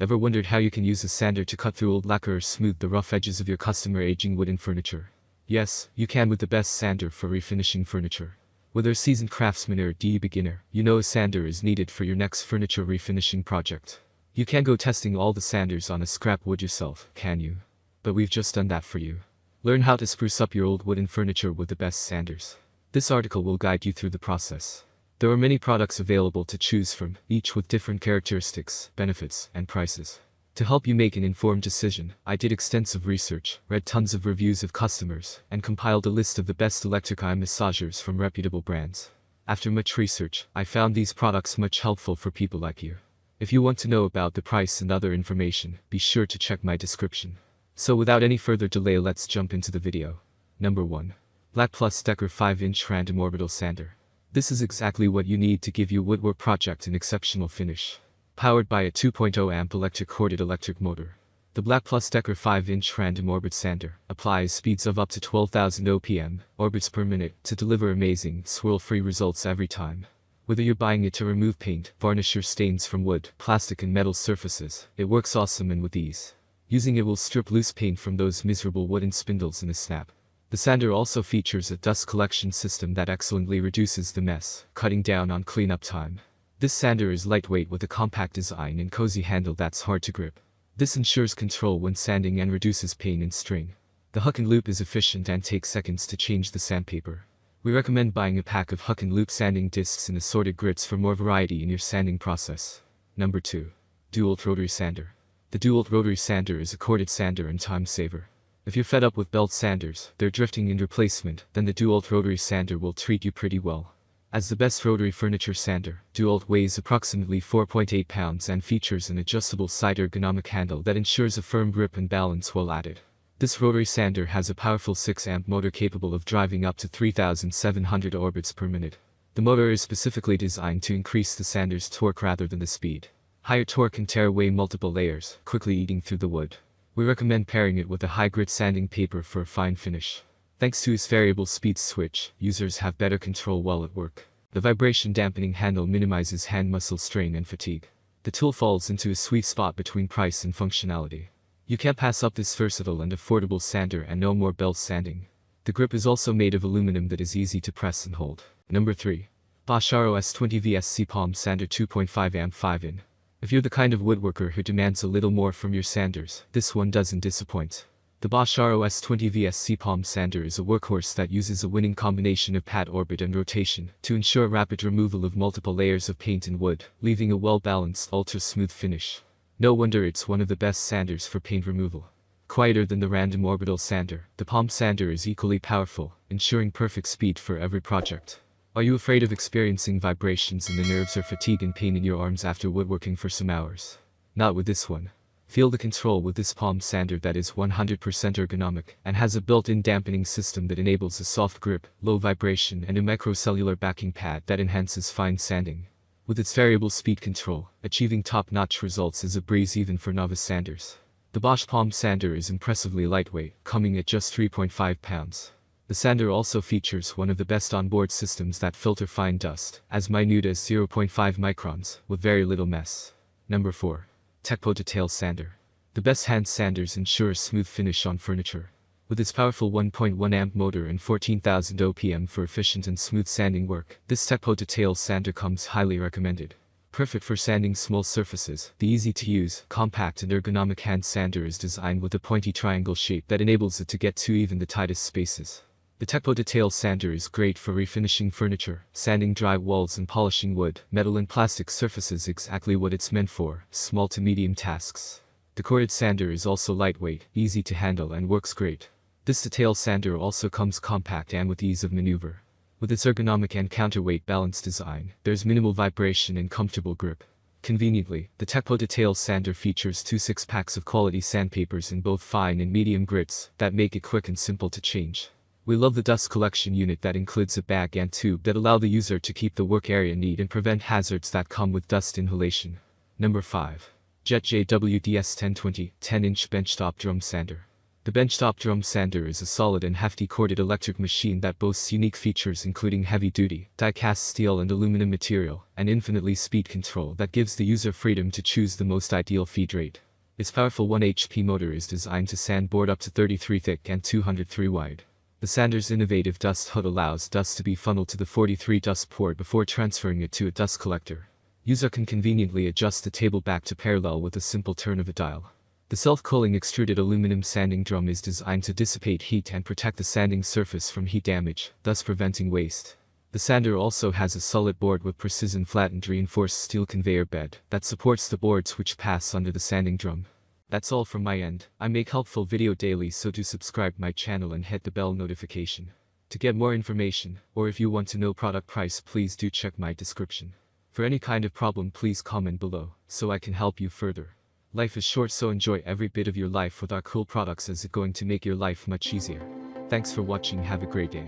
Ever wondered how you can use a sander to cut through old lacquer or smooth the rough edges of your customer-aging wooden furniture? Yes, you can with the best sander for refinishing furniture. Whether a seasoned craftsman or a beginner, you know a sander is needed for your next furniture refinishing project. You can't go testing all the sanders on a scrap wood yourself, can you? But we've just done that for you. Learn how to spruce up your old wooden furniture with the best sanders. This article will guide you through the process. There are many products available to choose from, each with different characteristics, benefits, and prices. To help you make an informed decision, I did extensive research, read tons of reviews of customers, and compiled a list of the best electric eye massagers from reputable brands. After much research, I found these products much helpful for people like you. If you want to know about the price and other information, be sure to check my description. So without any further delay, let's jump into the video. Number 1. Black Plus Decker 5-inch Random Orbital Sander. This is exactly what you need to give your woodwork project an exceptional finish. Powered by a 2.0 amp electric corded electric motor. The Black Plus Decker 5-inch Random Orbit Sander applies speeds of up to 12,000 OPM, orbits per minute, to deliver amazing, swirl-free results every time. Whether you're buying it to remove paint, varnish or stains from wood, plastic and metal surfaces, it works awesome and with ease. Using it will strip loose paint from those miserable wooden spindles in a snap. The sander also features a dust collection system that excellently reduces the mess, cutting down on cleanup time. This sander is lightweight with a compact design and cozy handle that's hard to grip. This ensures control when sanding and reduces pain and strain. The hook and loop is efficient and takes seconds to change the sandpaper. We recommend buying a pack of hook and loop sanding discs in assorted grits for more variety in your sanding process. Number 2. DeWalt Rotary Sander. The DeWalt Rotary Sander is a corded sander and time saver. If you're fed up with belt sanders, they're drifting in replacement, then the DeWalt Rotary Sander will treat you pretty well. As the best rotary furniture sander, DeWalt weighs approximately 4.8 pounds and features an adjustable side ergonomic handle that ensures a firm grip and balance while at it. This rotary sander has a powerful 6-amp motor capable of driving up to 3,700 orbits per minute. The motor is specifically designed to increase the sander's torque rather than the speed. Higher torque can tear away multiple layers, quickly eating through the wood. We recommend pairing it with a high-grit sanding paper for a fine finish. Thanks to its variable speed switch, users have better control while at work. The vibration dampening handle minimizes hand muscle strain and fatigue. The tool falls into a sweet spot between price and functionality. You can't pass up this versatile and affordable sander, and no more belt sanding. The grip is also made of aluminum that is easy to press and hold. Number 3. Bosch ROS 20 VSC Palm Sander 2.5 amp 5-in. If you're the kind of woodworker who demands a little more from your sanders, this one doesn't disappoint. The Bosch ROS 20 VSC Palm Sander is a workhorse that uses a winning combination of pad orbit and rotation to ensure rapid removal of multiple layers of paint and wood, leaving a well-balanced, ultra-smooth finish. No wonder it's one of the best sanders for paint removal. Quieter than the Random Orbital Sander, the Palm Sander is equally powerful, ensuring perfect speed for every project. Are you afraid of experiencing vibrations in the nerves or fatigue and pain in your arms after woodworking for some hours? Not with this one. Feel the control with this palm sander that is 100% ergonomic and has a built-in dampening system that enables a soft grip, low vibration, and a microcellular backing pad that enhances fine sanding. With its variable speed control, achieving top-notch results is a breeze even for novice sanders. The Bosch Palm Sander is impressively lightweight, coming at just 3.5 pounds. The sander also features one of the best onboard systems that filter fine dust, as minute as 0.5 microns, with very little mess. Number 4. Tekpo Detail Sander. The best hand sanders ensure a smooth finish on furniture. With its powerful 1.1 amp motor and 14,000 OPM for efficient and smooth sanding work, this Tekpo Detail Sander comes highly recommended. Perfect for sanding small surfaces, the easy-to-use, compact and ergonomic hand sander is designed with a pointy triangle shape that enables it to get to even the tightest spaces. The Tekpo Detail Sander is great for refinishing furniture, sanding dry walls and polishing wood, metal and plastic surfaces, exactly what it's meant for, small to medium tasks. The corded sander is also lightweight, easy to handle and works great. This detail sander also comes compact and with ease of maneuver. With its ergonomic and counterweight balanced design, there's minimal vibration and comfortable grip. Conveniently, the Tekpo Detail Sander features 2 6-packs of quality sandpapers in both fine and medium grits that make it quick and simple to change. We love the dust collection unit that includes a bag and tube that allow the user to keep the work area neat and prevent hazards that come with dust inhalation. Number 5. Jet JWDS 1020 10-inch Benchtop Drum Sander. The benchtop drum sander is a solid and hefty corded electric machine that boasts unique features including heavy-duty, die-cast steel and aluminum material, and infinitely speed control that gives the user freedom to choose the most ideal feed rate. Its powerful 1 HP motor is designed to sand board up to 33 thick and 203 wide. The sander's innovative dust hood allows dust to be funneled to the 43 dust port before transferring it to a dust collector. User can conveniently adjust the table back to parallel with a simple turn of a dial. The self-cooling extruded aluminum sanding drum is designed to dissipate heat and protect the sanding surface from heat damage, thus preventing waste. The sander also has a solid board with precision flattened reinforced steel conveyor bed that supports the boards which pass under the sanding drum. That's all from my end. I make helpful video daily, so do subscribe my channel and hit the bell notification. To get more information, or if you want to know product price, please do check my description. For any kind of problem, please comment below, so I can help you further. Life is short, so enjoy every bit of your life with our cool products, as it's going to make your life much easier. Thanks for watching, have a great day.